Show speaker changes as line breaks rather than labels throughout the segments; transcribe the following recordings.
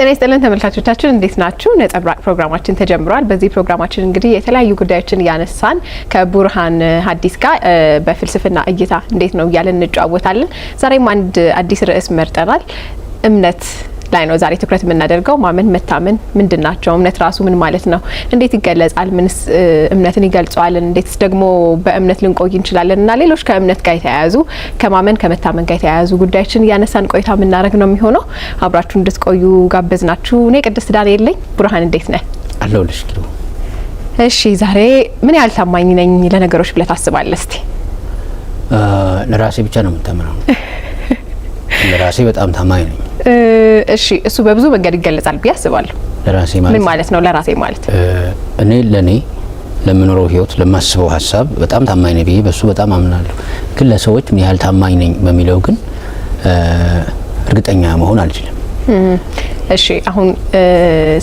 ጤና ይስጥልን ተመልካቾቻችን እንዴት ናችሁ? ነጸብራቅ ፕሮግራማችን ተጀምሯል። በዚህ ፕሮግራማችን እንግዲህ የተለያዩ ጉዳዮችን ያነሳን ከቡርሃን ሀዲስ ጋር በፍልስፍና እይታ እንዴት ነው እያለን እንጫወታለን። ዛሬም አንድ አዲስ ርዕስ መርጠናል። እምነት ላይ ነው ዛሬ ትኩረት የምናደርገው። ማመን መታመን ምንድናቸው? እምነት ራሱ ምን ማለት ነው? እንዴት ይገለጻል? ምንስ እምነትን ይገልጸዋል? እንዴትስ ደግሞ በእምነት ልንቆይ እንችላለን? እና ሌሎች ከእምነት ጋር የተያያዙ ከማመን ከመታመን ጋር የተያያዙ ጉዳዮችን ያነሳን ቆይታ የምናደርግ ነው የሚሆነው። አብራችሁ እንድትቆዩ ጋበዝናችሁ። እኔ ቅድስት ዳንኤል ነኝ። ቡርሃን እንዴት ነህ?
አለሁልሽ።
እሺ፣ ዛሬ ምን ያህል ታማኝ ነኝ ለነገሮች ብለህ ታስባለህ? እስቲ
ለራሴ ብቻ ነው የምታምነው? ለራሴ በጣም ታማኝ ነኝ።
እሺ፣ እሱ በብዙ መንገድ ይገለጻል ብዬ አስባለሁ።
ለራሴ ማለት
ምን ማለት ነው? ለራሴ ማለት
እኔ ለኔ ለምኖረው ህይወት ለማስበው ሀሳብ በጣም ታማኝ ነኝ ብዬ በሱ በጣም አምናለሁ። ግን ለሰዎች ምን ያህል ታማኝ ነኝ በሚለው ግን እርግጠኛ መሆን አልችልም።
እሺ፣ አሁን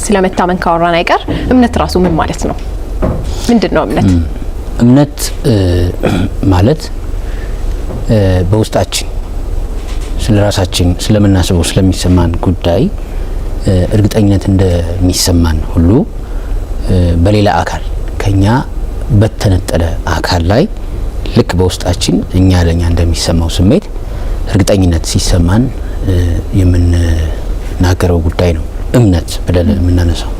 ስለመታመን ካወራን አይቀር እምነት ራሱ ምን ማለት ነው? ምንድነው እምነት?
እምነት ማለት በውስጣችን ስለራሳችን ስለምናስበው ስለሚሰማን ጉዳይ እርግጠኝነት እንደሚሰማን ሁሉ በሌላ አካል ከኛ በተነጠለ አካል ላይ ልክ በውስጣችን እኛ ለኛ እንደሚሰማው ስሜት እርግጠኝነት ሲሰማን የምንናገረው ጉዳይ ነው እምነት ብለን የምናነሳው።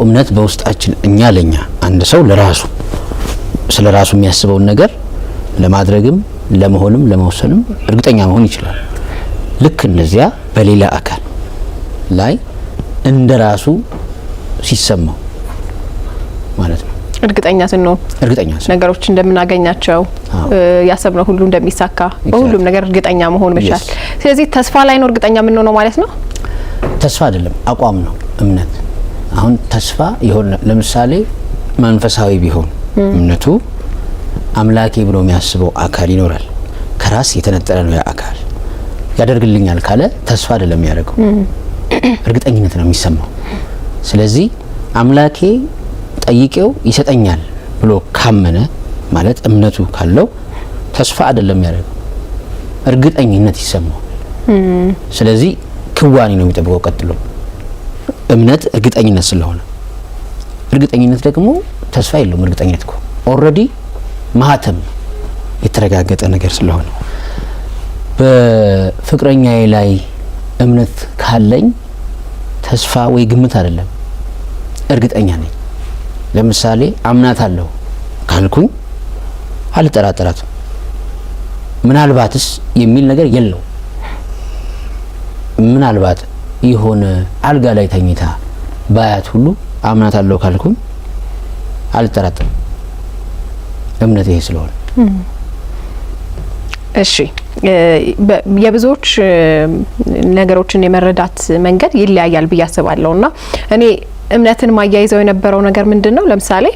እምነት በውስጣችን እኛ ለኛ አንድ ሰው ለራሱ ስለራሱ የሚያስበውን ነገር ለማድረግም ለመሆንም ለመወሰንም እርግጠኛ መሆን ይችላል። ልክ እንደዚያ በሌላ አካል ላይ እንደራሱ ሲሰማው ማለት ነው።
እርግጠኛ ስንሆን ነገሮች እንደምናገኛቸው ያሰብነው ሁሉ እንደሚሳካ በሁሉም ነገር እርግጠኛ መሆን መቻል። ስለዚህ ተስፋ ላይ ነው እርግጠኛ የምንሆነው ማለት ነው።
ተስፋ አይደለም፣ አቋም ነው እምነት። አሁን ተስፋ የሆነ ለምሳሌ መንፈሳዊ ቢሆን እምነቱ አምላኬ ብሎ የሚያስበው አካል ይኖራል። ከራስ የተነጠለ ነው ያ አካል። ያደርግልኛል ካለ ተስፋ አይደለም ያደርገው፣ እርግጠኝነት ነው የሚሰማው። ስለዚህ አምላኬ ጠይቄው ይሰጠኛል ብሎ ካመነ ማለት እምነቱ ካለው ተስፋ አይደለም ያደርገው፣ እርግጠኝነት ይሰማው። ስለዚህ ክዋኔ ነው የሚጠብቀው ቀጥሎ። እምነት እርግጠኝነት ስለሆነ፣ እርግጠኝነት ደግሞ ተስፋ የለውም። እርግጠኝነት እኮ ኦልሬዲ ማህተም የተረጋገጠ ነገር ስለሆነ በፍቅረኛዬ ላይ እምነት ካለኝ ተስፋ ወይ ግምት አይደለም፣ እርግጠኛ ነኝ። ለምሳሌ አምናታለሁ ካልኩኝ አልጠራጠራትም። ምናልባትስ የሚል ነገር የለው። ምናልባት የሆነ አልጋ ላይ ተኝታ ባያት ሁሉ አምናታለሁ ካልኩኝ አልጠራጠርም። እምነት ይሄ ስለሆነ እሺ፣
የብዙዎች ነገሮችን የመረዳት መንገድ ይለያያል ብዬ አስባለሁና እኔ እምነትን ማያይዘው የነበረው ነገር ምንድነው? ለምሳሌ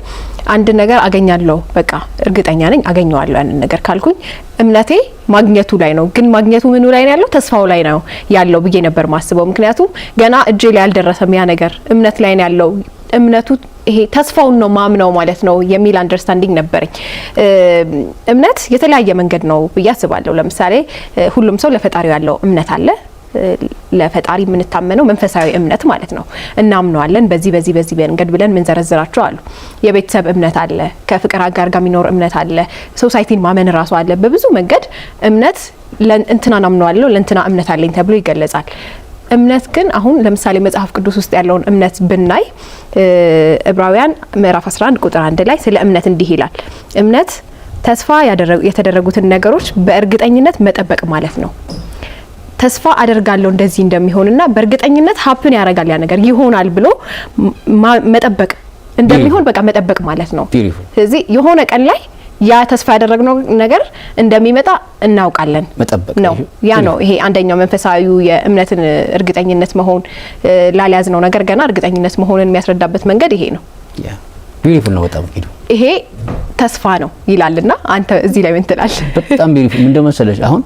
አንድ ነገር አገኛለሁ፣ በቃ እርግጠኛ ነኝ አገኘዋለሁ ያንን ነገር ካልኩኝ እምነቴ ማግኘቱ ላይ ነው። ግን ማግኘቱ ምኑ ላይ ነው ያለው? ተስፋው ላይ ነው ያለው ብዬ ነበር ማስበው። ምክንያቱም ገና እጄ ላይ አልደረሰም ያ ነገር፣ እምነት ላይ ነው ያለው። እምነቱ ይሄ ተስፋውን ነው ማምነው ማለት ነው የሚል አንደርስታንዲንግ ነበረኝ። እምነት የተለያየ መንገድ ነው ብዬ አስባለሁ። ለምሳሌ ሁሉም ሰው ለፈጣሪው ያለው እምነት አለ። ለፈጣሪ የምንታመነው መንፈሳዊ እምነት ማለት ነው። እናምነዋለን በዚህ መንገድ ብለን ምን ዘረዝራቸው አሉ። የቤተሰብ እምነት አለ፣ ከፍቅር አጋር ጋር የሚኖር እምነት አለ፣ ሶሳይቲን ማመን ራሱ አለ። በብዙ መንገድ እምነት ለእንትና ናምነዋለሁ ለእንትና እምነት አለኝ ተብሎ ይገለጻል። እምነት ግን አሁን ለምሳሌ መጽሐፍ ቅዱስ ውስጥ ያለውን እምነት ብናይ ዕብራውያን ምዕራፍ 11 ቁጥር 1 ላይ ስለ እምነት እንዲህ ይላል። እምነት ተስፋ የተደረጉትን ነገሮች በእርግጠኝነት መጠበቅ ማለት ነው። ተስፋ አደርጋለሁ እንደዚህ እንደሚሆንና በእርግጠኝነት ሀፕን ያደርጋል ያ ነገር ይሆናል ብሎ መጠበቅ እንደሚሆን በቃ መጠበቅ ማለት ነው። ስለዚህ የሆነ ቀን ላይ ያ ተስፋ ያደረግነው ነገር እንደሚመጣ እናውቃለን
መጠበቅ
ነው። ያ ነው ይሄ አንደኛው መንፈሳዊ የእምነትን እርግጠኝነት መሆን ላልያዝነው ነገር ገና እርግጠኝነት መሆንን የሚያስረዳበት መንገድ ይሄ ነው።
ያ ቢዩቲፉል ነው በጣም
ይሄ ተስፋ ነው ይላልና አንተ እዚህ ላይ ምን ትላለህ?
በጣም ቢዩቲፉል ምን እንደመሰለሽ አሁን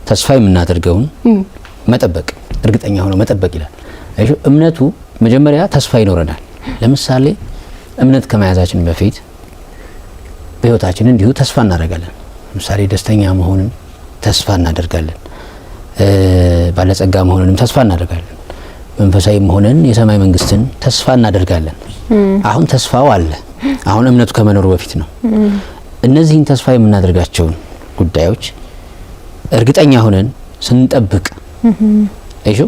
ተስፋ የምናደርገውን መጠበቅ እርግጠኛ ሆኖ መጠበቅ ይላል። እምነቱ መጀመሪያ ተስፋ ይኖረናል። ለምሳሌ እምነት ከመያዛችን በፊት በህይወታችን እንዲሁ ተስፋ እናደርጋለን። ለምሳሌ ደስተኛ መሆንን ተስፋ እናደርጋለን፣ ባለጸጋ መሆንንም ተስፋ እናደርጋለን። መንፈሳዊም ሆነን የሰማይ መንግስትን ተስፋ እናደርጋለን። አሁን ተስፋው አለ። አሁን እምነቱ ከመኖሩ በፊት ነው። እነዚህን ተስፋ የምናደርጋቸውን ጉዳዮች እርግጠኛ ሆነን ስንጠብቅ አይሹ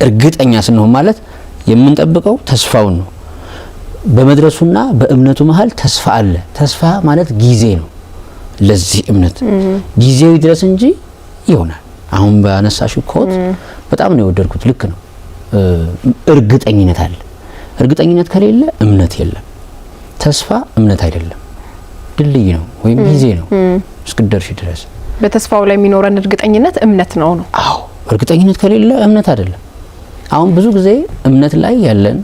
እርግጠኛ ስንሆን ማለት የምንጠብቀው ተስፋውን ነው። በመድረሱና በእምነቱ መሃል ተስፋ አለ። ተስፋ ማለት ጊዜ ነው። ለዚህ እምነት ጊዜው ይድረስ እንጂ ይሆናል። አሁን ባነሳሽው ኮት በጣም ነው የወደድኩት። ልክ ነው። እርግጠኝነት አለ። እርግጠኝነት ከሌለ እምነት የለም። ተስፋ እምነት አይደለም፣ ድልድይ ነው ወይም ጊዜ ነው እስክደርሽ ድረስ።
በተስፋው ላይ የሚኖረን እርግጠኝነት እምነት ነው።
አዎ፣ እርግጠኝነት ከሌለ እምነት አይደለም። አሁን ብዙ ጊዜ እምነት ላይ ያለን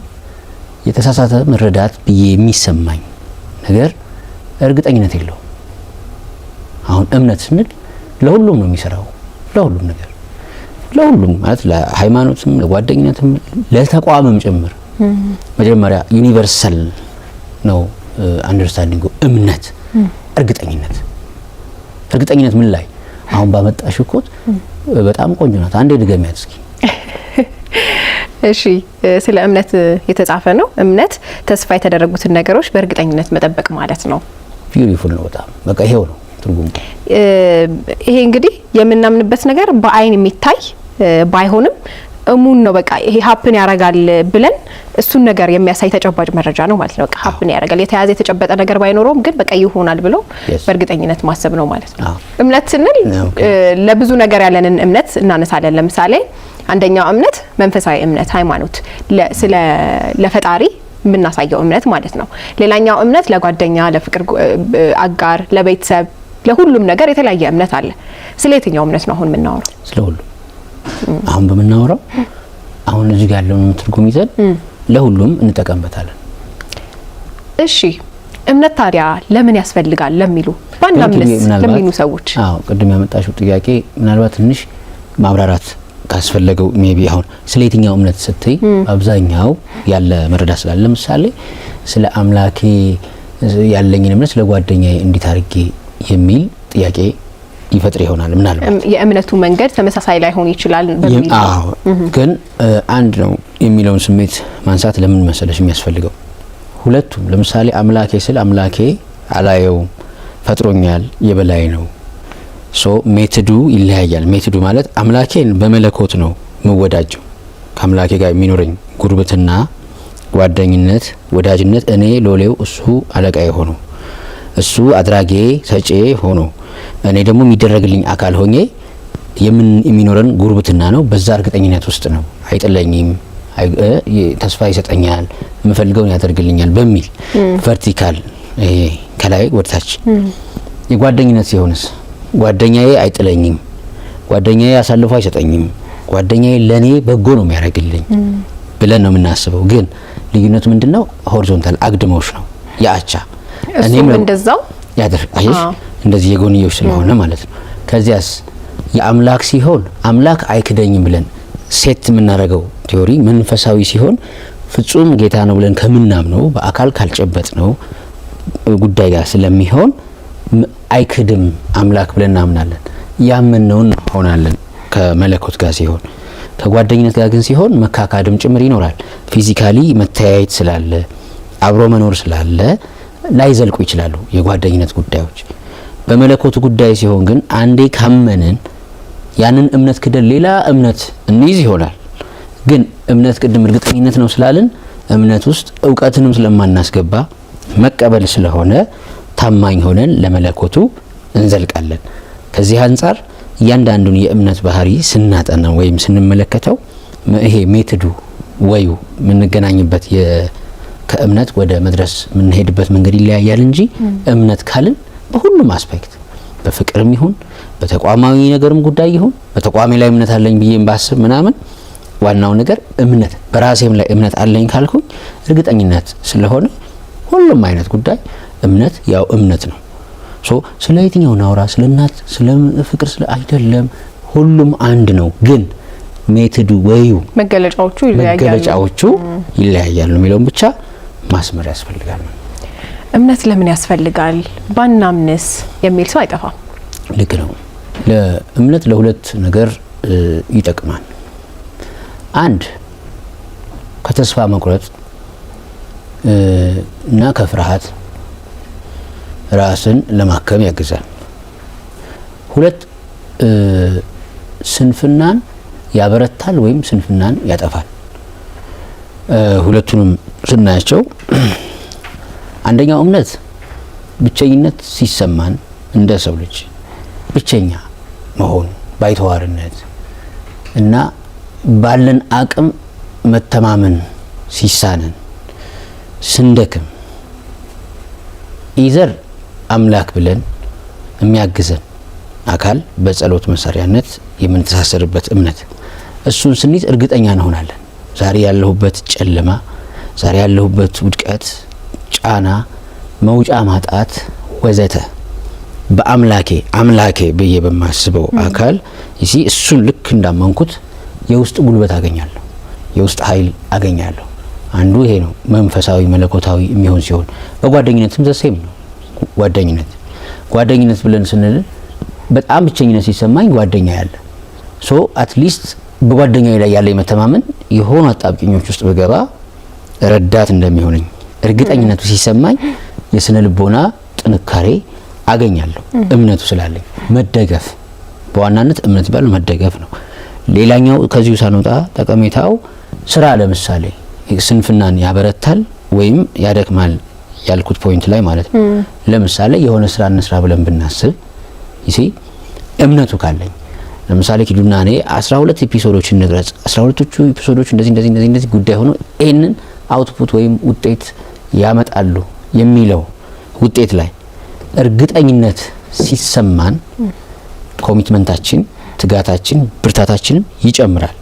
የተሳሳተ መረዳት ብዬ የሚሰማኝ ነገር እርግጠኝነት የለውም። አሁን እምነት ስንል ለሁሉም ነው የሚሰራው፣ ለሁሉም ነገር፣ ለሁሉም ማለት ለሃይማኖትም፣ ለጓደኝነትም፣ ለተቋምም ጭምር። መጀመሪያ ዩኒቨርሳል ነው አንደርስታንዲንጉ እምነት። እርግጠኝነት ምን ላይ አሁን ባመጣሽ ኮት በጣም ቆንጆ ናት። አንዴ ድገሚያት እስኪ።
እሺ፣ ስለ እምነት የተጻፈ ነው። እምነት ተስፋ የተደረጉትን ነገሮች በእርግጠኝነት መጠበቅ ማለት ነው።
ቢዩቲፉል ነው በጣም በቃ ይሄው ነው ትርጉሙ።
ይሄ እንግዲህ የምናምንበት ነገር በአይን የሚታይ ባይሆንም እሙን ነው። በቃ ይሄ ሀፕን ያረጋል ብለን እሱን ነገር የሚያሳይ ተጨባጭ መረጃ ነው ማለት ነው። በቃ ሀፕን ያረጋል፣ የተያዘ የተጨበጠ ነገር ባይኖረውም ግን በቃ ይሆናል ብሎ በእርግጠኝነት ማሰብ ነው ማለት ነው። እምነት ስንል ለብዙ ነገር ያለንን እምነት እናነሳለን። ለምሳሌ አንደኛው እምነት መንፈሳዊ እምነት፣ ሃይማኖት፣ ለፈጣሪ የምናሳየው እምነት ማለት ነው። ሌላኛው እምነት ለጓደኛ፣ ለፍቅር አጋር፣ ለቤተሰብ፣ ለሁሉም ነገር የተለያየ እምነት አለ። ስለ የትኛው እምነት ነው አሁን የምናወራው?
ስለ ሁሉ አሁን በምናወራው አሁን እዚህ ጋር ያለውን ትርጉም ይዘን ለሁሉም እንጠቀምበታለን። እሺ፣
እምነት ታዲያ ለምን ያስፈልጋል ለሚሉ ባናምንስ ለሚሉ ሰዎች?
አዎ፣ ቅድም ያመጣሽው ጥያቄ ምናልባት ትንሽ ማብራራት ካስፈለገው ሜቢ አሁን ስለ የትኛው እምነት ስትይ አብዛኛው ያለ መረዳት ስላለ፣ ለምሳሌ ስለ አምላኬ ያለኝን እምነት ስለ ጓደኛዬ እንዴት አድርጌ የሚል ጥያቄ ይፈጥር ይሆናል። ምናልባት
የእምነቱ መንገድ ተመሳሳይ ላይሆን ይችላል በሚል
ግን አንድ ነው የሚለውን ስሜት ማንሳት ለምን መሰለሽ የሚያስፈልገው? ሁለቱም ለምሳሌ አምላኬ ስለ አምላኬ አላየውም፣ ፈጥሮኛል፣ የበላይ ነው። ሶ ሜትዱ ይለያያል። ሜትዱ ማለት አምላኬን በመለኮት ነው መወዳጀው፣ ከአምላኬ ጋር የሚኖረኝ ጉርብትና፣ ጓደኝነት፣ ወዳጅነት፣ እኔ ሎሌው፣ እሱ አለቃዬ ሆኖ፣ እሱ አድራጌ ሰጪ ሆኖ፣ እኔ ደግሞ የሚደረግልኝ አካል ሆኜ የሚኖረን ጉርብትና ነው። በዛ እርግጠኝነት ውስጥ ነው። አይጥለኝም፣ ተስፋ ይሰጠኛል፣ የምፈልገውን ያደርግልኛል በሚል ቨርቲካል ከላይ ወደታች። የጓደኝነት ሲሆንስ ጓደኛዬ አይጥለኝም፣ ጓደኛዬ አሳልፎ አይሰጠኝም፣ ጓደኛዬ ለኔ በጎ ነው የሚያደርግልኝ ብለን ነው የምናስበው። ግን ልዩነቱ ምንድነው? ሆሪዞንታል አግድሞሽ ነው ያቻ
እኔም እንደዛው
ያደርጋይሽ እንደዚህ የጎንዮሽ ስለሆነ ማለት ነው። ከዚያስ የአምላክ ሲሆን አምላክ አይክደኝም ብለን ሴት የምናደርገው ቲዮሪ መንፈሳዊ ሲሆን ፍጹም ጌታ ነው ብለን ከምናምነው በአካል ካልጨበጥ ነው ጉዳይ ጋር ስለሚሆን አይክድም አምላክ ብለን እናምናለን። ያመነውን ሆናለን ከመለኮት ጋር ሲሆን። ከጓደኝነት ጋር ግን ሲሆን መካካድም ጭምር ይኖራል። ፊዚካሊ መተያየት ስላለ አብሮ መኖር ስላለ ላይዘልቁ ይችላሉ የጓደኝነት ጉዳዮች። በመለኮቱ ጉዳይ ሲሆን ግን አንዴ ካመንን ያንን እምነት ክደን ሌላ እምነት እንይዝ ይሆናል። ግን እምነት ቅድም እርግጠኝነት ነው ስላልን እምነት ውስጥ እውቀትንም ስለማናስገባ መቀበል ስለሆነ ታማኝ ሆነን ለመለኮቱ እንዘልቃለን። ከዚህ አንጻር እያንዳንዱን የእምነት ባህሪ ስናጠና ወይም ስንመለከተው ይሄ ሜትዱ ወዩ የምንገናኝበት ከእምነት ወደ መድረስ የምንሄድበት መንገድ ይለያያል እንጂ እምነት ካልን በሁሉም አስፔክት በፍቅርም ይሁን በተቋማዊ ነገርም ጉዳይ ይሁን በተቋሚ ላይ እምነት አለኝ ብዬም ባስብ ምናምን ዋናው ነገር እምነት በራሴም ላይ እምነት አለኝ ካልኩኝ እርግጠኝነት ስለሆነ ሁሉም አይነት ጉዳይ እምነት ያው እምነት ነው። ስለ የትኛው ናውራ? ስለ እናት፣ ስለ ፍቅር፣ ስለ አይደለም፣ ሁሉም አንድ ነው። ግን ሜትዱ ወዩ
መገለጫዎቹ
ይለያያሉ የሚለውን ብቻ ማስመር ያስፈልጋል።
እምነት ለምን ያስፈልጋል ባናምንስ የሚል ሰው አይጠፋም።
ልክ ነው። ለእምነት ለሁለት ነገር ይጠቅማል። አንድ ከተስፋ መቁረጥ እና ከፍርሃት ራስን ለማከም ያግዛል። 2 ስንፍናን ያበረታል ወይም ስንፍናን ያጠፋል። ሁለቱንም ስናያቸው አንደኛው እምነት ብቸኝነት ሲሰማን እንደ ሰው ልጅ ብቸኛ መሆን ባይተዋርነት እና ባለን አቅም መተማመን ሲሳነን ስንደክም ኢዘር አምላክ ብለን የሚያግዘን አካል በጸሎት መሳሪያነት የምንተሳሰርበት እምነት እሱን ስንይዝ እርግጠኛ እንሆናለን። ዛሬ ያለሁበት ጨለማ፣ ዛሬ ያለሁበት ውድቀት፣ ጫና፣ መውጫ ማጣት ወዘተ በአምላኬ ብዬ በማስበው አካል እሱን ልክ እንዳመንኩት የውስጥ ጉልበት አገኛለሁ፣ የውስጥ ኃይል አገኛለሁ። አንዱ ይሄ ነው መንፈሳዊ መለኮታዊ የሚሆን ሲሆን በጓደኝነትም ዘሴም ነው። ጓደኝነት ብለን ስንል በጣም ብቸኝነት ሲሰማኝ ጓደኛ ያለ አትሊስት በጓደኛዬ ላይ ያለ መተማመን የሆኑ አጣብቂኞች ውስጥ በገባ ረዳት እንደሚሆነኝ እርግጠኝነቱ ሲሰማኝ የስነ ልቦና ጥንካሬ አገኛለሁ። እምነቱ ስላለኝ መደገፍ፣ በዋናነት እምነት ይባል መደገፍ ነው። ሌላኛው ከዚሁ ሳንወጣ ጠቀሜታው ስራ ለምሳሌ ስንፍናን ያበረታል ወይም ያደክማል ያልኩት ፖይንት ላይ ማለት ነው። ለምሳሌ የሆነ ስራ እንስራ ብለን ብናስብ እምነቱ ካለኝ ለምሳሌ ኪዱና እኔ 12 ኤፒሶዶችን እንቅረጽ፣ 12ቶቹ ኤፒሶዶች እንደዚህ ጉዳይ ሆኖ ይሄንን አውትፑት ወይም ውጤት ያመጣሉ የሚለው ውጤት ላይ እርግጠኝነት ሲሰማን ኮሚትመንታችን፣ ትጋታችን፣ ብርታታችንም ይጨምራል።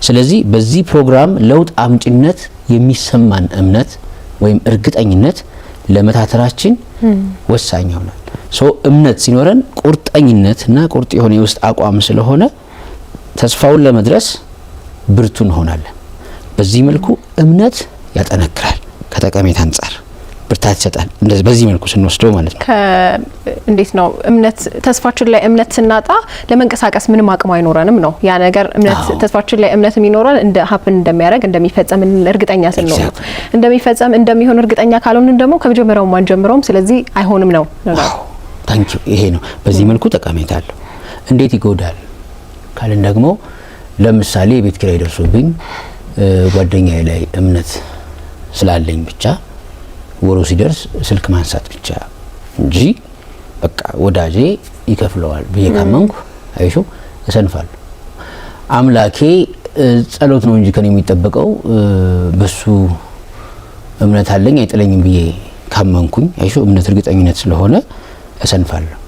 ስለዚህ በዚህ ፕሮግራም ለውጥ አምጪነት የሚሰማን እምነት ወይም እርግጠኝነት ለመታተራችን ወሳኝ ይሆናል። እምነት ሲኖረን ቁርጠኝነትና ቁርጥ የሆነ የውስጥ አቋም ስለሆነ ተስፋውን ለመድረስ ብርቱ እንሆናለን። በዚህ መልኩ እምነት ያጠነክራል፣ ከጠቀሜታ አንጻር ብርታት ይሰጣል። እንደዚህ በዚህ መልኩ ስንወስደው ማለት ነው።
እንዴት ነው እምነት ተስፋችን ላይ እምነት ስናጣ ለመንቀሳቀስ ምንም አቅም አይኖረንም ነው ያ ነገር። እምነት ተስፋችን ላይ እምነት የሚኖረን እንደ ሀፕን እንደሚያደርግ እንደሚፈጸም እርግጠኛ ስንሆን እንደሚፈጸም እንደሚሆን እርግጠኛ ካልሆንን ደግሞ ከመጀመሪያው ማን ጀምረውም ስለዚህ አይሆንም ነው ነገር።
ታንኪ ይሄ ነው። በዚህ መልኩ ጠቀሜታ አለው። እንዴት ይጎዳል ካልን ደግሞ ለምሳሌ የቤት ኪራይ ደርሶብኝ ጓደኛዬ ላይ እምነት ስላለኝ ብቻ ወሩ ሲደርስ ስልክ ማንሳት ብቻ እንጂ በቃ ወዳጄ ይከፍለዋል ብዬ ካመንኩ አይሾ እሰንፋለሁ። አምላኬ ጸሎት ነው እንጂ ከኔ የሚጠበቀው በሱ እምነት አለኝ አይጥለኝም ብዬ ካመንኩኝ አይሾ እምነት እርግጠኝነት ስለሆነ እሰንፋለሁ።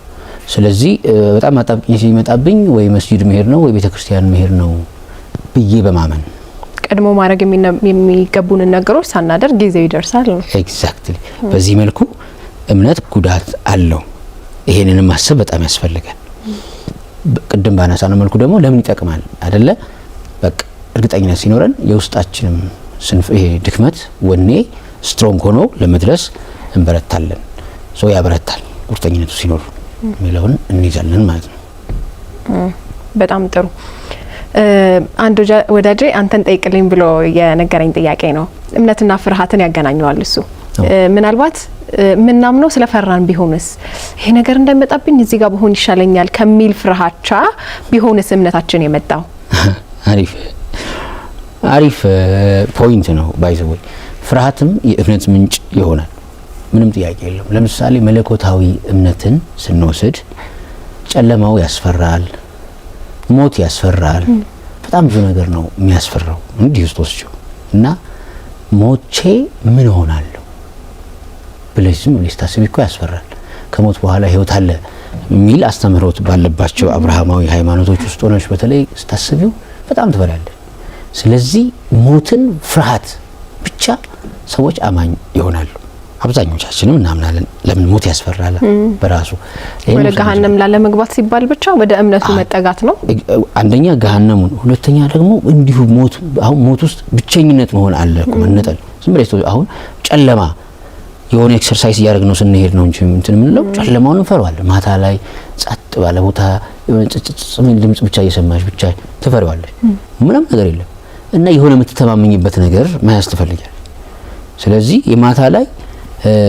ስለዚህ በጣም አጣብቂኝ ሲመጣብኝ ወይ መስጂድ መሄድ ነው ወይ ቤተክርስቲያን መሄድ ነው ብዬ በማመን
ቀድሞ ማድረግ የሚገቡን ነገሮች ሳናደርግ ጊዜው ይደርሳል ነው።
ኤግዛክትሊ። በዚህ መልኩ እምነት ጉዳት አለው። ይሄንንም ማሰብ በጣም ያስፈልጋል። ቅድም ባነሳነው መልኩ ደግሞ ለምን ይጠቅማል አይደለ? በቃ እርግጠኝነት ሲኖረን የውስጣችንም ይሄ ድክመት ወኔ ስትሮንግ ሆኖ ለመድረስ እንበረታለን። ያበረታል ቁርጠኝነቱ ሲኖር የሚለውን እንይዛለን ማለት ነው።
በጣም ጥሩ። አንድ ወዳጄ አንተን ጠይቅልኝ ብሎ የነገረኝ ጥያቄ ነው። እምነትና ፍርሃትን ያገናኘዋል እሱ። ምናልባት ምናምነው ስለፈራን ቢሆንስ ይሄ ነገር እንዳይመጣብኝ እዚህ ጋር በሆን ይሻለኛል ከሚል ፍርሃቻ ቢሆንስ እምነታችን የመጣው? አሪፍ
ፖይንት ነው። ባይዘው ፍርሃትም የእምነት ምንጭ ይሆናል። ምንም ጥያቄ የለውም። ለምሳሌ መለኮታዊ እምነትን ስንወስድ ጨለማው ያስፈራል፣ ሞት ያስፈራል። በጣም ብዙ ነገር ነው የሚያስፈራው እንዲህ ውስጥ ወስጆ እና ሞቼ ምን ሆናለሁ ብለሽም ልስታስቢ እኮ ያስፈራል። ከሞት በኋላ ህይወት አለ የሚል አስተምህሮት ባለባቸው አብርሃማዊ ሃይማኖቶች ውስጥ ሆነሽ በተለይ ስታስቢው በጣም ትፈራለሽ። ስለዚህ ሞትን ፍርሃት ብቻ ሰዎች አማኝ ይሆናሉ። አብዛኞቻችንም እናምናለን። ለምን ሞት ያስፈራል በራሱ
ወደ ገሃነም ላለ መግባት ሲባል ብቻ ወደ እምነቱ መጠጋት ነው።
አንደኛ ገሃነሙን፣ ሁለተኛ ደግሞ እንዲሁ ሞት አሁን ሞት ውስጥ ብቸኝነት መሆን አለ እኮ መነጠል። ዝም ብለሽ አሁን ጨለማ የሆነ ኤክሰርሳይዝ እያደረግነው ስንሄድ ነው እንጂ እንትን ምንለው ጨለማውን እንፈራዋለን። ማታ ላይ ጸጥ ባለ ቦታ ጽጽ ምን ድምጽ ብቻ እየሰማሽ ብቻ ትፈሪዋለሽ። ምንም ነገር የለም። እና የሆነ የምትተማመኝበት ነገር መያዝ ትፈልጋል። ስለዚህ የማታ ላይ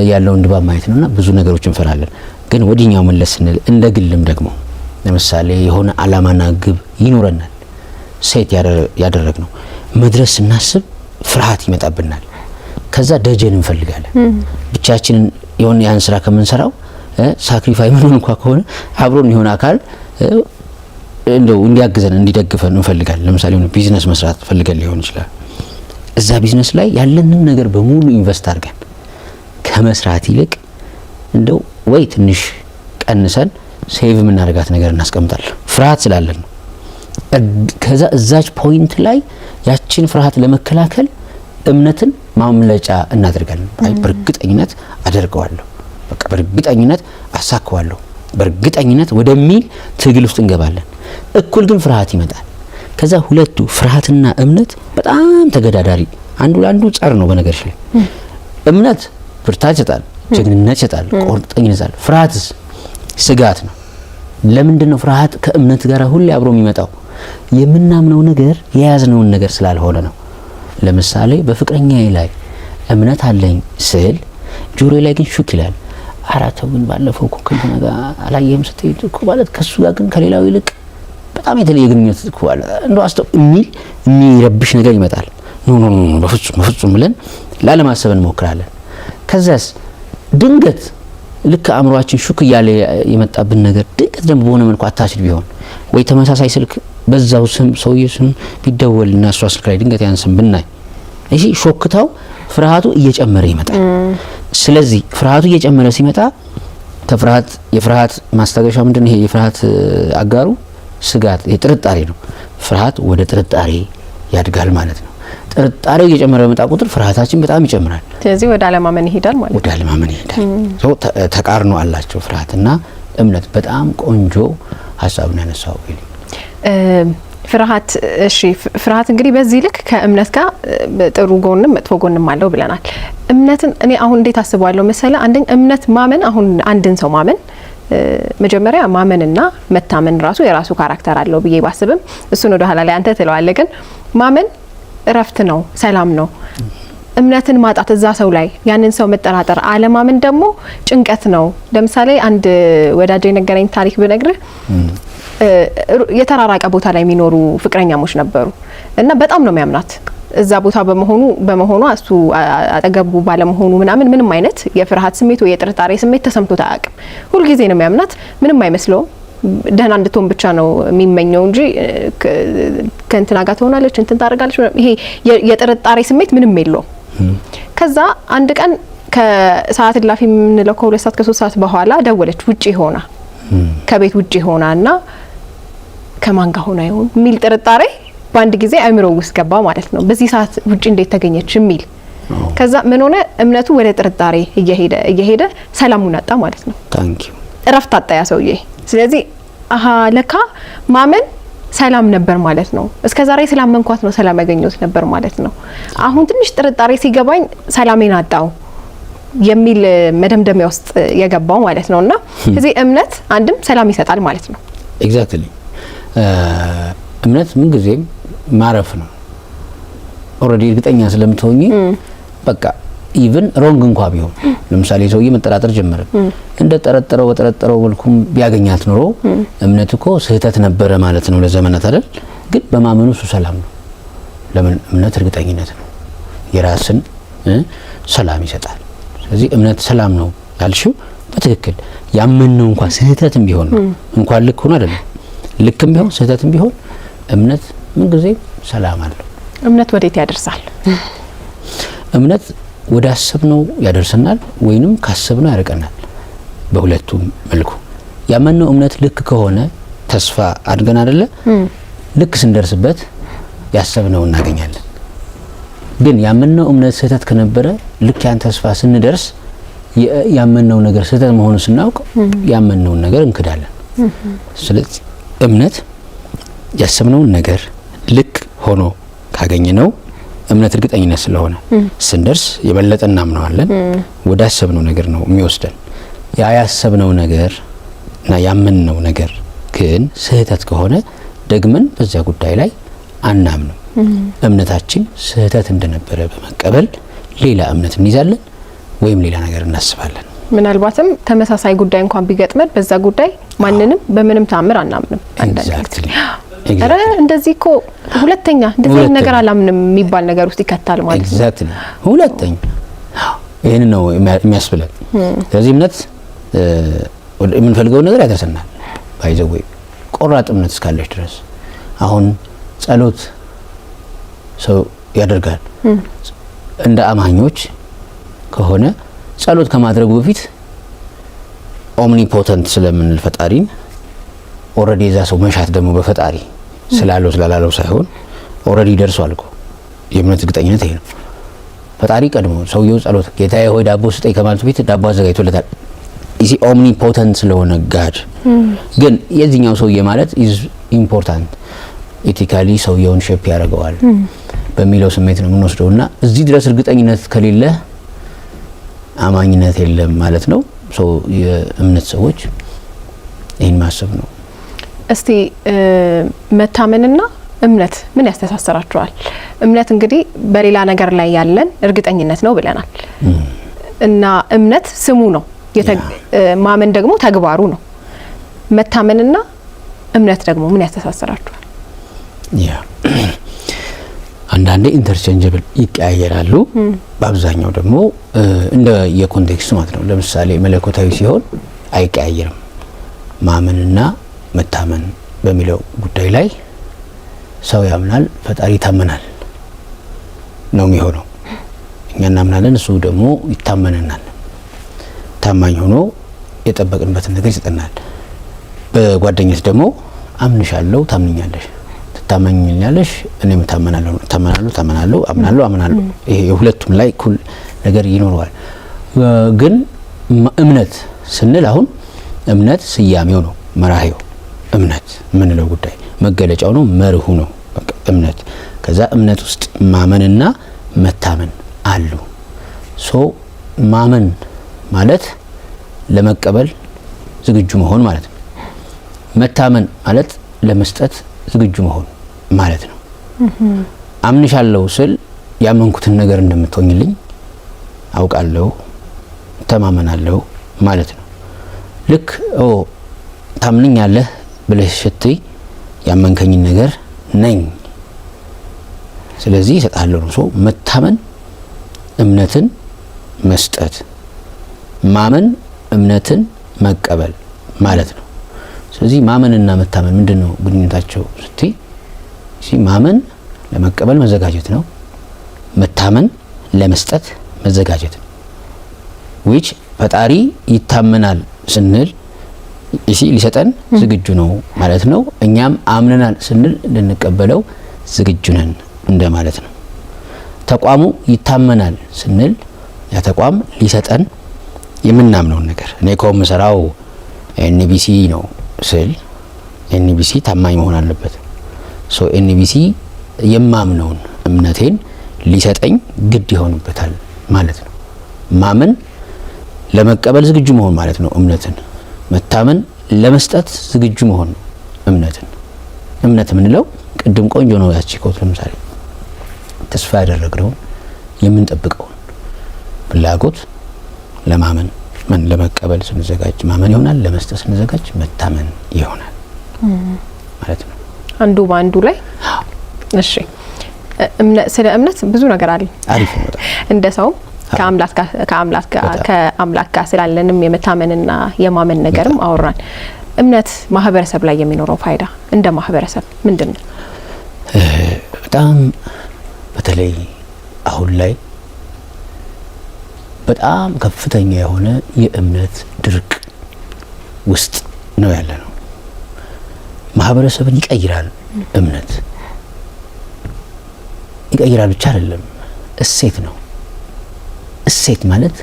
ያለውን ድባብ ማየት ነውና ብዙ ነገሮች እንፈራለን። ግን ወዲኛው መለስ ስንል እንደ ግልም ደግሞ ለምሳሌ የሆነ አላማና ግብ ይኖረናል ሴት ያደረግነው መድረስ ስናስብ ፍርሃት ይመጣብናል። ከዛ ደጀን እንፈልጋለን። ብቻችንን የሆነ ያን ስራ ከምንሰራው ሳክሪፋይ ምን እንኳን ከሆነ አብሮን የሆነ አካል እንደው እንዲያግዘን እንዲደግፈን እንፈልጋለን። ለምሳሌ የሆነ ቢዝነስ መስራት ፈልገን ሊሆን ይችላል። እዛ ቢዝነስ ላይ ያለንን ነገር በሙሉ ኢንቨስት አድርገን ከመስራት ይልቅ እንደው ወይ ትንሽ ቀንሰን ሴቭ የምናደርጋት ነገር እናስቀምጣለን። ፍርሃት ስላለን ነው። ከዛ እዛች ፖይንት ላይ ያችን ፍርሃት ለመከላከል እምነትን ማምለጫ እናደርጋለን። አይ በእርግጠኝነት አደርገዋለሁ፣ በቃ በእርግጠኝነት አሳካዋለሁ፣ በእርግጠኝነት ወደሚል ትግል ውስጥ እንገባለን። እኩል ግን ፍርሃት ይመጣል። ከዛ ሁለቱ ፍርሃትና እምነት በጣም ተገዳዳሪ፣ አንዱ ለአንዱ ጸር ነው። በነገርሽ ላይ እምነት ብርታት ይሰጣል፣ ጀግንነት ይሰጣል፣ ቁርጠኝነት ይሰጣል። ፍርሃትስ ስጋት ነው። ለምንድን ነው ፍርሃት ከእምነት ጋር ሁሌ አብሮ የሚመጣው? የምናምነው ነገር የያዝነውን ነገር ስላልሆነ ነው። ለምሳሌ በፍቅረኛዬ ላይ እምነት አለኝ ስል ጆሮዬ ላይ ግን ሹክ ይላል። አራተው ግን ባለፈው እኮ ከእንትና ጋር አላየህም ስትሄድ እኮ ማለት ከሱ ጋር ግን ከሌላው ይልቅ በጣም የተለየ ግንኙነት እኮ አለ እንደው አስተው የሚረብሽ ነገር ይመጣል። ኖ በፍጹም ብለን ላለማሰብ እንሞክራለን። ከዛስ ድንገት ልክ አእምሯችን ሹክ እያለ የመጣብን ነገር ድንገት ደግሞ በሆነ መልኩ አታችል ቢሆን ወይ ተመሳሳይ ስልክ በዛው ስም ሰውዬ ስም ቢደወልና እሷ ስልክ ላይ ድንገት ያን ስም ብናይ እሺ ሾክታው ፍርሃቱ እየጨመረ ይመጣል። ስለዚህ ፍርሃቱ እየጨመረ ሲመጣ ከፍርሃት የፍርሃት ማስታገሻ ምንድነው? ይሄ የፍርሃት አጋሩ ስጋት የጥርጣሬ ነው። ፍርሃት ወደ ጥርጣሬ ያድጋል ማለት ነው። ጥርጣሬው እየጨመረ በመጣ ቁጥር ፍርሃታችን በጣም ይጨምራል። ስለዚህ
ወደ አለማመን ይሄዳል ማለት ነው።
ወደ አለማመን ይሄዳል። ተቃርኖ አላቸው ፍርሃትና እምነት። በጣም ቆንጆ ሀሳብ ነው ያነሳው።
ፍርሃት እሺ፣ ፍርሃት እንግዲህ በዚህ ልክ ከእምነት ጋር ጥሩ ጎንም መጥፎ ጎንም አለው ብለናል። እምነትን እኔ አሁን እንዴት አስባለሁ መሰለ፣ አንደኛ እምነት ማመን፣ አሁን አንድን ሰው ማመን መጀመሪያ ማመንና መታመን ራሱ የራሱ ካራክተር አለው ብዬ ባስብም እሱን ወደ ኋላ ላይ አንተ ትለዋለህ። ግን ማመን እረፍት ነው፣ ሰላም ነው። እምነትን ማጣት እዛ ሰው ላይ ያንን ሰው መጠራጠር፣ አለማመን ደግሞ ጭንቀት ነው። ለምሳሌ አንድ ወዳጅ የነገረኝ ታሪክ ብነግርህ የተራራቀ ቦታ ላይ የሚኖሩ ፍቅረኛሞች ነበሩ እና በጣም ነው የሚያምናት እዛ ቦታ በመሆኑ እሱ አጠገቡ ባለመሆኑ ምንም አይነት የፍርሃት ስሜት ወይ የጥርጣሬ ስሜት ተሰምቶት አያውቅም። ሁልጊዜ ነው የሚያምናት፣ ምንም አይመስለውም። ደህና እንድትሆን ብቻ ነው የሚመኘው እንጂ ከእንትና ጋር ትሆናለች እንትን ታደርጋለች ይሄ የጥርጣሬ ስሜት ምንም የለውም። ከዛ አንድ ቀን ከሰዓት እላፊ የምንለው ከ2 ሰዓት ከ3 ሰዓት በኋላ ደወለች። ውጪ ሆና ከቤት ውጪ ሆናና ከማን ጋር ሆና ይሆን የሚል ጥርጣሬ በአንድ ጊዜ አእምሮ ውስጥ ገባ ማለት ነው። በዚህ ሰዓት ውጪ እንዴት ተገኘች የሚል። ከዛ ምን ሆነ? እምነቱ ወደ ጥርጣሬ እየሄደ ሰላሙን አጣ ማለት ነው። እረፍት አጣ ያ ሰውዬ። ስለዚህ ለካ ማመን ሰላም ነበር ማለት ነው። እስከዛሬ ስላመንኳት ነው ሰላም ያገኘሁት ነበር ማለት ነው። አሁን ትንሽ ጥርጣሬ ሲገባኝ ሰላሜን አጣው የሚል መደምደሚያ ውስጥ የገባው ማለት ነውና ስለዚህ እምነት አንድም ሰላም ይሰጣል ማለት ነው።
ኤግዛክትሊ እምነት ምን ጊዜም ማረፍ ነው። ኦሬዲ እርግጠኛ ስለምትሆኚ በቃ ኢቭን ሮንግ እንኳን ቢሆን ለምሳሌ ሰውዬ መጠራጠር ጀመረ። እንደ በጠረጠረው መልኩም ቢያገኛት ኖሮ እምነት እኮ ስህተት ነበረ ማለት ነው ለዘመናት አይደል? ግን በማመኑ እሱ ሰላም ነው። ለምን? እምነት እርግጠኝነት ነው፣ የራስን ሰላም ይሰጣል። ስለዚህ እምነት ሰላም ነው ያልሽው በትክክል ያመንነው እንኳን ስህተትም ቢሆን እንኳን ልክ ሆኖ አይደለም፣ ልክም ቢሆን ስህተትም ቢሆን እምነት ምን ጊዜ ሰላም አለው።
እምነት ወዴት ያደርሳል?
እምነት ወደ አሰብነው ያደርሰናል ወይንም ካሰብነው ያርቀናል። በሁለቱም መልኩ ያመንነው እምነት ልክ ከሆነ ተስፋ አድርገን አይደለ ልክ ስንደርስበት ያሰብነው እናገኛለን። ግን ያመንነው እምነት ስህተት ከነበረ ልክ ያን ተስፋ ስንደርስ ያመንነው ነገር ስህተት መሆኑን ስናውቅ ያመንነውን ነገር እንክዳለን። ስለዚህ እምነት ያሰብነውን ነገር ልክ ሆኖ ካገኘነው እምነት እርግጠኝነት ስለሆነ ስንደርስ የበለጠ እናምነዋለን። ወደ አሰብነው ነገር ነው የሚወስደን። ያ ያሰብነው ነገር እና ያመንነው ነገር ግን ስህተት ከሆነ ደግመን በዚያ ጉዳይ ላይ አናምንም። እምነታችን ስህተት እንደነበረ በመቀበል ሌላ እምነት እንይዛለን ወይም ሌላ ነገር እናስባለን።
ምናልባትም ተመሳሳይ ጉዳይ እንኳን ቢገጥመን በዛ ጉዳይ ማንንም በምንም ታምር አናምንም።
ኤግዛክትሊ
አረ እንደዚህ እኮ ሁለተኛ እንደዚህ ነገር አላምንም የሚባል ነገር ውስጥ ይከታል ማለት ነው።
ኤግዛክትሊ ሁለተኛ ይሄን ነው የሚያስብለን። ስለዚህ እምነት የምንፈልገው ነገር ያደርሰናል። ባይዘው ቆራጥ እምነት እስካለች ድረስ አሁን ጸሎት ሰው ያደርጋል። እንደ አማኞች ከሆነ ጸሎት ከማድረጉ በፊት ኦምኒፖተንት ስለምንል ፈጣሪን ኦሬዲ እዛ ሰው መሻት ደግሞ በፈጣሪ ስላለው ስላላለው ሳይሆን ኦሬዲ ደርሷል እኮ የእምነት እርግጠኝነት ይሄ ነው። ፈጣሪ ቀድሞ ሰውየው ጸሎት ጌታዬ ሆይ ዳቦ ስጠኝ ከማለቱ በፊት ዳቦ አዘጋጅቶለታል። ኢዚ ኦምኒፖተንት ስለሆነ ጋድ ግን የዚህኛው ሰውዬ ማለት ኢዝ ኢምፖርታንት ኢቲካሊ ሰውየውን ሼፕ ያደርገዋል በሚለው ስሜት ነው የምንወስደውና እዚህ ድረስ እርግጠኝነት ከሌለ አማኝነት የለም ማለት ነው። የእምነት ሰዎች ይህን ማሰብ ነው።
እስቲ መታመንና እምነት ምን ያስተሳሰራቸዋል? እምነት እንግዲህ በሌላ ነገር ላይ ያለን እርግጠኝነት ነው ብለናል እና እምነት ስሙ ነው፣ ማመን ደግሞ ተግባሩ ነው። መታመንና እምነት ደግሞ ምን ያስተሳሰራቸዋል?
አንዳንዴ ኢንተርቼንጀብል ይቀያየራሉ። በአብዛኛው ደግሞ እንደ የኮንቴክስት ማለት ነው። ለምሳሌ መለኮታዊ ሲሆን አይቀያየርም። ማመንና መታመን በሚለው ጉዳይ ላይ ሰው ያምናል፣ ፈጣሪ ይታመናል ነው የሚሆነው። እኛ እናምናለን፣ እሱ ደግሞ ይታመነናል። ታማኝ ሆኖ የጠበቅንበትን ነገር ይሰጠናል። በጓደኝነት ደግሞ አምንሻለሁ፣ ታምኛለሽ፣ ትታመኝኛለሽ፣ እኔም ታመናለሁ፣ አምናለሁ። ይሄ የሁለቱም ላይ እኩል ነገር ይኖረዋል። ግን እምነት ስንል አሁን እምነት ስያሜው ነው፣ መራሄው እምነት የምንለው ጉዳይ መገለጫው ነው፣ መርሁ ነው። በቃ እምነት ከዛ እምነት ውስጥ ማመንና መታመን አሉ። ማመን ማለት ለመቀበል ዝግጁ መሆን ማለት ነው። መታመን ማለት ለመስጠት ዝግጁ መሆን ማለት ነው። አምንሻለሁ ስል ያመንኩትን ነገር እንደምትሆኝልኝ አውቃለሁ፣ ተማመናለሁ ማለት ነው። ልክ ታምንኛለህ ብለሽ ስትይ ያመንከኝን ነገር ነኝ ስለዚህ እሰጣለሁ ነው። መታመን እምነትን መስጠት፣ ማመን እምነትን መቀበል ማለት ነው። ስለዚህ ማመንና መታመን ምንድነው ግንኙነታቸው ስትይ ማመን ለመቀበል መዘጋጀት ነው፣ መታመን ለመስጠት መዘጋጀት ነው። which ፈጣሪ ይታመናል ስንል ሊሰጠን ዝግጁ ነው ማለት ነው። እኛም አምነናል ስንል ልንቀበለው ዝግጁ ነን እንደማለት ነው። ተቋሙ ይታመናል ስንል ያ ተቋም ሊሰጠን የምናምነውን ነገር እኔ ቆም ሰራው ኤንቢሲ ነው ስል ኤንቢሲ ታማኝ መሆን አለበት። ኤንቢሲ የማምነውን እምነቴን ሊሰጠኝ ግድ ይሆንበታል ማለት ነው። ማመን ለመቀበል ዝግጁ መሆን ማለት ነው እምነትን። መታመን ለመስጠት ዝግጁ መሆን እምነትን። እምነት የምንለው ቅድም ቆንጆ ነው ያቺ ኮት ለምሳሌ ተስፋ ያደረግነውን የምንጠብቀውን ፍላጎት ለማመን ለመቀበል ስንዘጋጅ ማመን ይሆናል፣ ለመስጠት ስንዘጋጅ መታመን ይሆናል ማለት ነው።
አንዱ ባንዱ ላይ እሺ። ስለ እምነት ብዙ ነገር አለ።
አሪፍ ነው
እንደ ሰው ከአምላክ ጋር ስላለንም የመታመንና የማመን ነገርም አወራን። እምነት ማህበረሰብ ላይ የሚኖረው ፋይዳ እንደ ማህበረሰብ ምንድነው?
በጣም በተለይ አሁን ላይ በጣም ከፍተኛ የሆነ የእምነት ድርቅ ውስጥ ነው ያለነው። ማህበረሰብን ይቀይራል እምነት። ይቀይራል ብቻ አይደለም፣ እሴት ነው። እሴት ማለት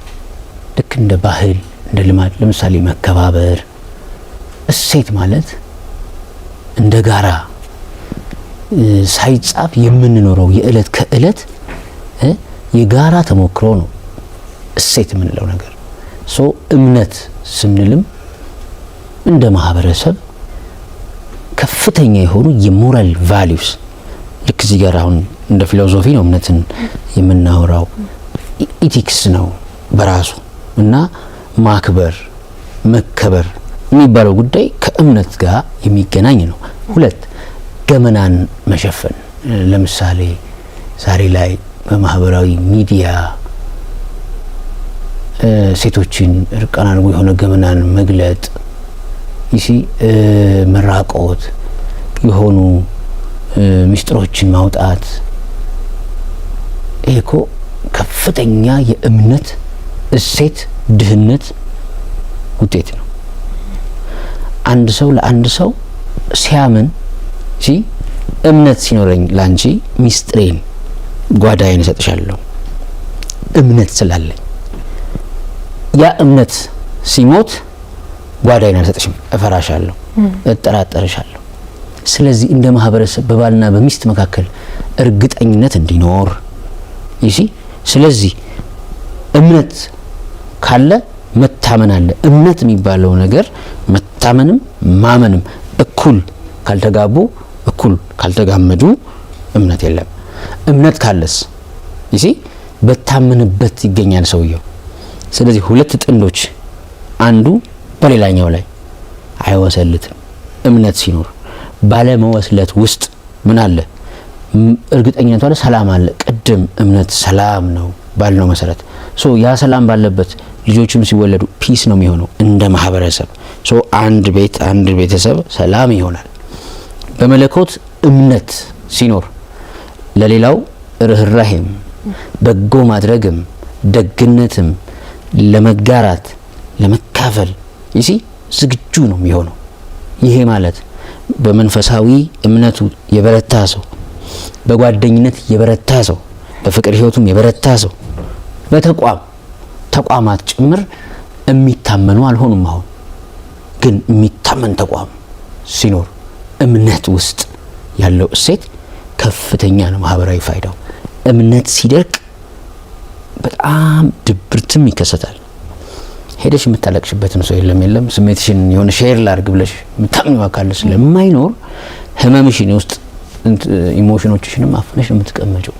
ልክ እንደ ባህል እንደ ልማድ ለምሳሌ መከባበር። እሴት ማለት እንደ ጋራ ሳይጻፍ የምንኖረው የእለት ከእለት የጋራ ተሞክሮ ነው እሴት የምንለው ነገር። እምነት ስንልም እንደ ማህበረሰብ ከፍተኛ የሆኑ የሞራል ቫልዩስ ልክ እዚህ ጋር አሁን እንደ ፊሎሶፊ ነው እምነትን የምናወራው። ኢቲክስ ነው በራሱ እና ማክበር መከበር የሚባለው ጉዳይ ከእምነት ጋር የሚገናኝ ነው። ሁለት ገመናን መሸፈን፣ ለምሳሌ ዛሬ ላይ በማህበራዊ ሚዲያ ሴቶችን እርቃን አድርጎ የሆነ ገመናን መግለጥ መራቆት፣ የሆኑ ምስጢሮችን ማውጣት፣ ይሄ እኮ ከፍተኛ የእምነት እሴት ድህነት ውጤት ነው። አንድ ሰው ለአንድ ሰው ሲያምን እምነት ሲኖረኝ ላንቺ ሚስጥሬን ጓዳዬን እሰጥሻለሁ እምነት ስላለኝ፣ ያ እምነት ሲሞት ጓዳዬን አልሰጥሽም፣ እፈራሻለሁ፣ እጠራጠርሻለሁ። ስለዚህ እንደ ማህበረሰብ በባልና በሚስት መካከል እርግጠኝነት እንዲኖር ስለዚህ እምነት ካለ መታመን አለ። እምነት የሚባለው ነገር መታመንም ማመንም እኩል ካልተጋቡ እኩል ካልተጋመዱ እምነት የለም። እምነት ካለስ በታመንበት ይገኛል ሰውየው። ስለዚህ ሁለት ጥንዶች አንዱ በሌላኛው ላይ አይወሰልትም። እምነት ሲኖር ባለመወስለት ውስጥ ምን አለ? እርግጠኝነት አለ፣ ሰላም አለ። ቅድም እምነት ሰላም ነው ባልነው መሰረት ያ ሰላም ባለበት ልጆችም ሲወለዱ ፒስ ነው የሚሆነው እንደ ማህበረሰብ። አንድ ቤት አንድ ቤተሰብ ሰላም ይሆናል። በመለኮት እምነት ሲኖር ለሌላው ርህራሄም በጎ ማድረግም ደግነትም ለመጋራት ለመካፈል ዝግጁ ነው የሚሆነው። ይሄ ማለት በመንፈሳዊ እምነቱ የበረታ ሰው፣ በጓደኝነት የበረታ ሰው፣ በፍቅር ህይወቱም የበረታ ሰው ተቋማት ጭምር የሚታመኑ አልሆኑም። አሁን ግን የሚታመን ተቋም ሲኖር እምነት ውስጥ ያለው እሴት ከፍተኛ ነው ማህበራዊ ፋይዳው። እምነት ሲደርቅ በጣም ድብርትም ይከሰታል። ሄደሽ የምታለቅሽበትን ሰው የለም ስሜትሽን የሆነ ሼር ላድርግ ብለሽ የምታምኚው አካል ስለማይኖር ህመምሽን ውስጥ ኢሞሽኖችሽንም አፍነሽ የምትቀመጪው።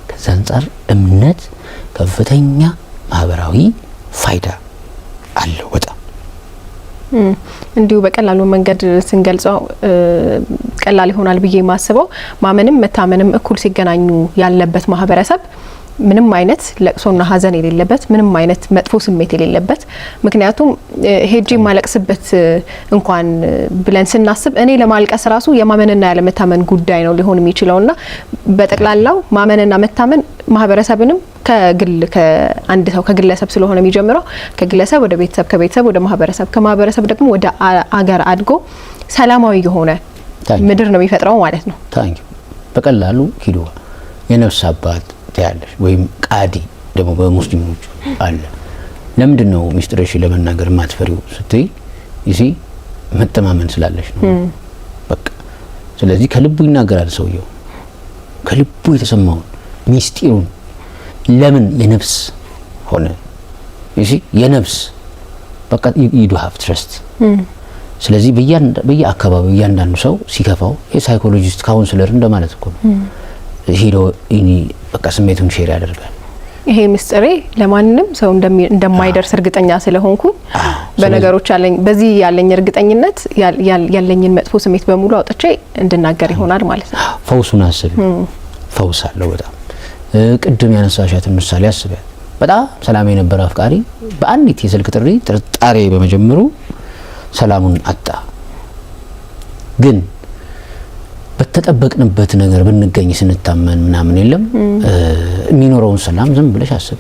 ከዛ አንጻር እምነት ከፍተኛ ማህበራዊ ፋይዳ አለው በጣም።
እንዲሁ በቀላሉ መንገድ ስንገልጸው ቀላል ይሆናል ብዬ የማስበው ማመንም መታመንም እኩል ሲገናኙ ያለበት ማህበረሰብ ምንም አይነት ለቅሶና ሀዘን የሌለበት፣ ምንም አይነት መጥፎ ስሜት የሌለበት። ምክንያቱም ሄጂ ማለቅስበት እንኳን ብለን ስናስብ እኔ ለማልቀስ ራሱ የማመንና ያለመታመን ጉዳይ ነው ሊሆን የሚችለውና በጠቅላላው ማመንና መታመን ማህበረሰብንም ከአንድ ሰው ከግለሰብ ስለሆነ የሚጀምረው ከግለሰብ ወደ ቤተሰብ፣ ከቤተሰብ ወደ ማህበረሰብ፣ ከማህበረሰብ ደግሞ ወደ አገር አድጎ ሰላማዊ የሆነ ምድር ነው የሚፈጥረው ማለት ነው።
በቀላሉ ሂዶ የነፍስ አባት ያለሽ ወይም ቃዲ ደግሞ በሙስሊሞች አለ። ለምንድን ነው ሚስጥርሽ ለመናገር ማትፈሪው ስትይ መተማመን ስላለሽ ነው በቃ። ስለዚህ ከልቡ ይናገራል ሰውየው፣ ከልቡ የተሰማውን ሚስጢሩን። ለምን የነፍስ ሆነ የነፍስ በቃ you do have trust። ስለዚህ በየአካባቢው እያንዳንዱ ሰው ሲከፋው የሳይኮሎጂስት ካውንስለር እንደማለት እኮ ነው ሄዶ በቃ ስሜቱን ሼር ያደርጋል። ይሄ ምስጢሬ ለማንንም ሰው እንደማይደርስ እርግጠኛ ስለሆንኩ በነገሮች በዚህ ያለኝ እርግጠኝነት ያለኝን መጥፎ ስሜት በሙሉ አውጥቼ እንድናገር ይሆናል ማለት ነው። ፈውሱን አስቢ። ፈውስ አለው በጣም። ቅድም ያነሳሻትን ምሳሌ አስቢያት። በጣም ሰላም የነበረ አፍቃሪ በአንዲት የስልክ ጥሪ ጥርጣሬ በመጀመሩ ሰላሙን አጣ። ግን በተጠበቅንበት ነገር ብንገኝ ስንታመን ምናምን የለም የሚኖረውን ሰላም ዝም ብለሽ አስቢ።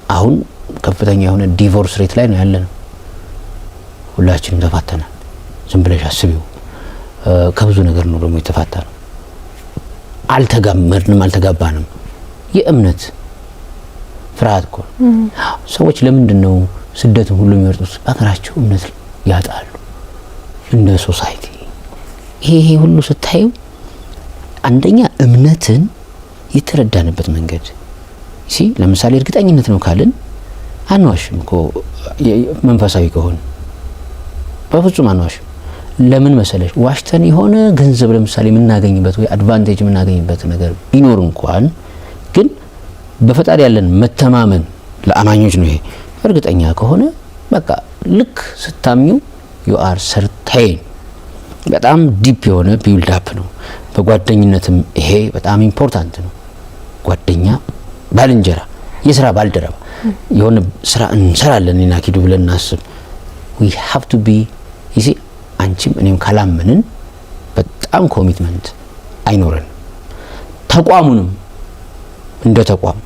አሁን ከፍተኛ የሆነ ዲቮርስ ሬት ላይ ነው ያለነው። ሁላችንም ተፋተናል። ዝም ብለሽ አስቢው። ከብዙ ነገር ነው ደግሞ የተፋታነው። አልተጋመድንም፣ አልተጋባንም። የእምነት ፍርሃት እኮ ሰዎች ለምንድን ነው ስደትን ሁሉ የሚመርጡት? አገራቸው እምነት ያጣሉ እንደ ሶሳይቲ። ይሄ ሁሉ ስታዩ አንደኛ እምነትን የተረዳንበት መንገድ ለምሳሌ እርግጠኝነት ነው ካልን አንዋሽም እኮ መንፈሳዊ ከሆነ በፍጹም አንዋሽም። ለምን መሰለሽ ዋሽተን የሆነ ገንዘብ ለምሳሌ የምናገኝበት ወይ አድቫንቴጅ የምናገኝበት ነገር ቢኖር እንኳን ግን በፈጣሪ ያለን መተማመን ለአማኞች ነው። ይሄ እርግጠኛ ከሆነ በቃ ልክ ስታምኙ you are certain በጣም ዲፕ የሆነ ቢልድ አፕ ነው። በጓደኝነትም ይሄ በጣም ኢምፖርታንት ነው። ጓደኛ፣ ባልንጀራ፣ የስራ ባልደረባ የሆነ ስራ እንሰራለን እና ኪዱ ብለን እናስብ we have to be easy አንቺም እኔም ካላመንን በጣም ኮሚትመንት አይኖረን። ተቋሙንም እንደ ተቋም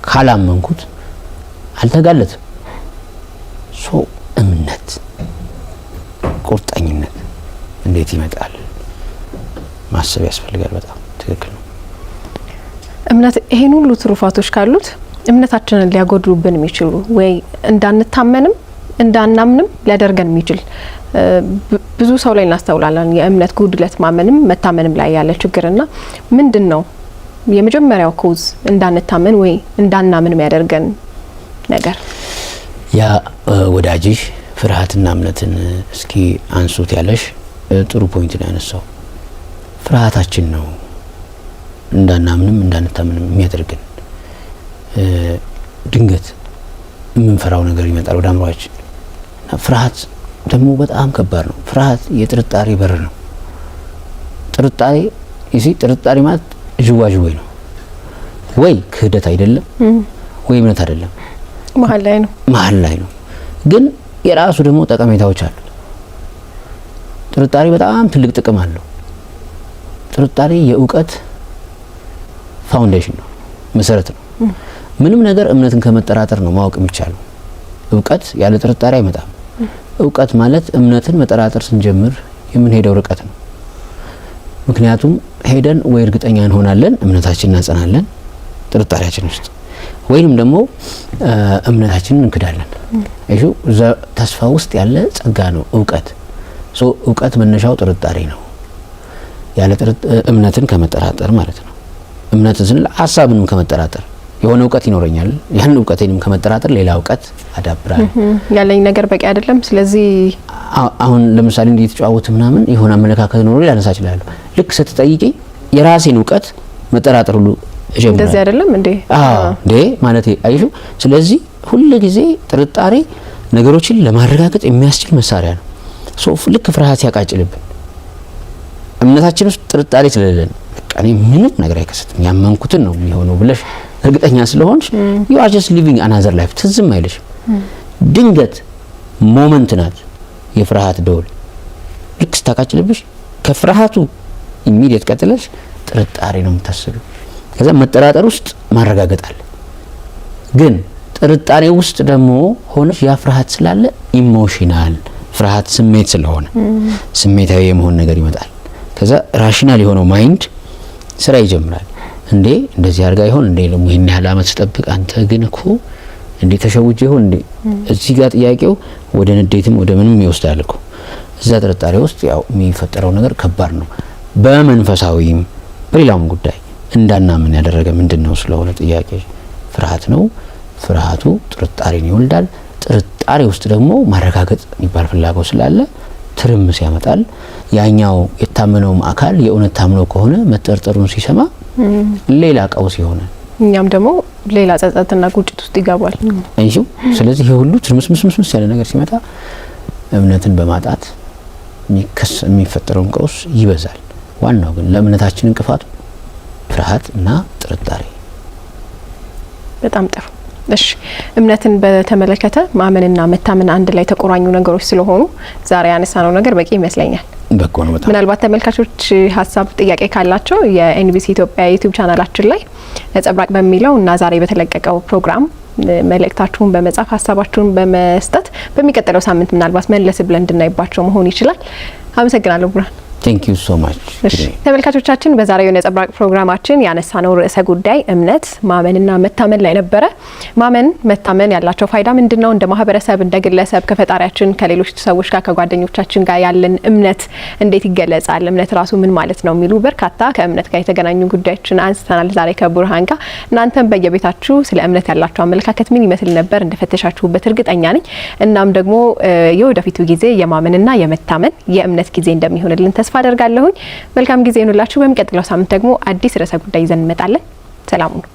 ካላመንኩት አልተጋለጥም። ሶ እምነት ቁርጠኝነት እንዴት ይመጣል ማሰብ ያስፈልጋል። በጣም ትክክል ነው።
እምነት ይሄን ሁሉ ትሩፋቶች ካሉት እምነታችንን ሊያጎድሉብን የሚችሉ ወይ እንዳንታመንም እንዳናምንም ሊያደርገን የሚችል ብዙ ሰው ላይ እናስተውላለን። የእምነት ጉድለት ማመንም መታመንም ላይ ያለ ችግርና ምንድነው የመጀመሪያው ኮዝ እንዳንታመን ወይ እንዳናምን የሚያደርገን ነገር?
ያ ወዳጅሽ ፍርሃትና እምነትን እስኪ አንሱት ያለሽ ጥሩ ፖይንት ነው ያነሳው። ፍርሃታችን ነው እንዳናምንም እንዳንታምንም የሚያደርገን። ድንገት የምንፈራው ነገር ይመጣል ወደ አእምሮአችን። ፍርሃት ደግሞ በጣም ከባድ ነው። ፍርሃት የጥርጣሬ በር ነው። ጥርጣሬ ማለት ዥዋዥዌ ነው። ወይ ክህደት አይደለም ወይ እምነት አይደለም፣ መሀል ላይ ነው። ግን የራሱ ደግሞ ጠቀሜታዎች አሉት። ጥርጣሬ በጣም ትልቅ ጥቅም አለው። ጥርጣሬ የእውቀት ፋውንዴሽን ነው፣ መሰረት ነው። ምንም ነገር እምነትን ከመጠራጠር ነው ማወቅ የሚቻለው። እውቀት ያለ ጥርጣሬ አይመጣም። እውቀት ማለት እምነትን መጠራጠር ስንጀምር የምንሄደው ርቀት ነው። ምክንያቱም ሄደን ወይ እርግጠኛ እንሆናለን፣ እምነታችንን እናጸናለን ጥርጣሬያችን ውስጥ፣ ወይንም ደግሞ እምነታችንን እንክዳለን። እሺ ተስፋ ውስጥ ያለ ጸጋ ነው እውቀት። እውቀት መነሻው ጥርጣሬ ነው፣ ያለ እምነትን ከመጠራጠር ማለት ነው። እምነትን ስንል ሀሳብንም ከመጠራጠር የሆነ እውቀት ይኖረኛል፣ ያን እውቀቴንም ከመጠራጠር ሌላ እውቀት አዳብራለሁ።
ያለኝ ነገር በቂ አይደለም፣ ስለዚህ
አሁን ለምሳሌ እንዴት ተጫወት ምናምን የሆነ አመለካከት ኖሮ ሊያነሳ ይችላል። ልክ ስትጠይቂኝ የራሴን እውቀት መጠራጠር ሁሉ እጀምራለሁ።
እንደዚህ አይደለም እንዴ?
እንዴ ማለት አይሹ። ስለዚህ ሁሉ ጊዜ ጥርጣሬ ነገሮችን ለማረጋገጥ የሚያስችል መሳሪያ ነው። ልክ ፍርሃት ያቃጭልብን እምነታችን ውስጥ ጥርጣሬ ስለሌለን እኔ ምንም ነገር አይከሰትም ያመንኩትን ነው የሚሆነው ብለሽ እርግጠኛ ስለሆንሽ you are just living another life ትዝም አይልሽም። ድንገት ሞመንት ናት የፍርሃት ደወል ልክ ስታቃጭልብሽ ከፍርሃቱ ኢሚዲየት ቀጥለሽ ጥርጣሬ ነው የምታስቢው። ከዛ መጠራጠር ውስጥ ማረጋገጥ አለ። ግን ጥርጣሬ ውስጥ ደግሞ ሆነሽ ያ ፍርሃት ስላለ ኢሞሽናል ፍርሃት ስሜት ስለሆነ ስሜታዊ የመሆን ነገር ይመጣል። ከዛ ራሽናል የሆነው ማይንድ ስራ ይጀምራል። እንዴ እንደዚህ አርጋ ይሆን እንዴ ለሙ ይሄን ያህል አመት ተጠብቅ አንተ ግን እኮ እንዴ ተሸውጄ ይሆን እንዴ? እዚህ ጋር ጥያቄው ወደ ንዴትም ወደ ምንም ይወስዳል እኮ። እዛ ጥርጣሬ ውስጥ ያው የሚፈጠረው ነገር ከባድ ነው። በመንፈሳዊም በሌላም ጉዳይ እንዳናምን ያደረገ ምንድነው ስለሆነ ጥያቄ ፍርሃት ነው። ፍርሃቱ ጥርጣሬን ይወልዳል። ጥርጣሬ ውስጥ ደግሞ ማረጋገጥ የሚባል ፍላጎት ስላለ ትርምስ ያመጣል። ያኛው የታመነው አካል የእውነት ታምኖ ከሆነ መጠርጠሩን ሲሰማ ሌላ ቀውስ ይሆናል። እኛም ደግሞ ሌላ ጸጸትና ቁጭት ውስጥ ይገባል። እንጂ ስለዚህ ይሄ ሁሉ ትርምስምስምስ ያለ ነገር ሲመጣ እምነትን በማጣት የሚፈጠረው ቀውስ ይበዛል። ዋናው ግን ለእምነታችን እንቅፋቱ ፍርሃት እና ጥርጣሬ። በጣም ጥሩ። እሺ እምነትን በተመለከተ ማመንና መታመን አንድ ላይ ተቆራኙ ነገሮች ስለሆኑ ዛሬ ያነሳነው ነገር በቂ ይመስለኛል። በቃ ነው። በጣም ምናልባት ተመልካቾች ሀሳብ ጥያቄ ካላቸው የኤንቢሲ ኢትዮጵያ ዩቲዩብ ቻናላችን ላይ ነጸብራቅ በሚለው እና ዛሬ በተለቀቀው ፕሮግራም መልእክታችሁን በመጻፍ ሀሳባችሁን በመስጠት በሚቀጥለው ሳምንት ምናልባት መለስ ብለን እንድናይባቸው መሆን ይችላል። አመሰግናለሁ ብሩሃን። ቴንክ ዩ ሶ ማች።
ተመልካቾቻችን በዛሬው የነጸብራቅ ፕሮግራማችን ያነሳነው ርዕሰ ጉዳይ እምነት ማመንና መታመን ላይ ነበረ። ማመን መታመን ያላቸው ፋይዳ ምንድነው? እንደ ማህበረሰብ፣ እንደ ግለሰብ፣ ከፈጣሪያችን፣ ከሌሎች ሰዎች ጋር፣ ከጓደኞቻችን ጋር ያለን እምነት እንዴት ይገለጻል? እምነት ራሱ ምን ማለት ነው? የሚሉ በርካታ ከእምነት ጋር የተገናኙ ጉዳዮችን አንስተናል ዛሬ ከቡርሃን ጋር። እናንተም በየቤታችሁ ስለ እምነት ያላችሁ አመለካከት ምን ይመስል ነበር? እንደፈተሻችሁበት እርግጠኛ ነኝ። እናም ደግሞ የወደፊቱ ጊዜ የማመንና የመታመን የእምነት ጊዜ እንደሚሆንልን ተስፋ አደርጋለሁኝ። መልካም ጊዜ ይሁንላችሁ። በሚቀጥለው ሳምንት ደግሞ አዲስ ርዕሰ ጉዳይ ይዘን እንመጣለን። ሰላም ሁኑ።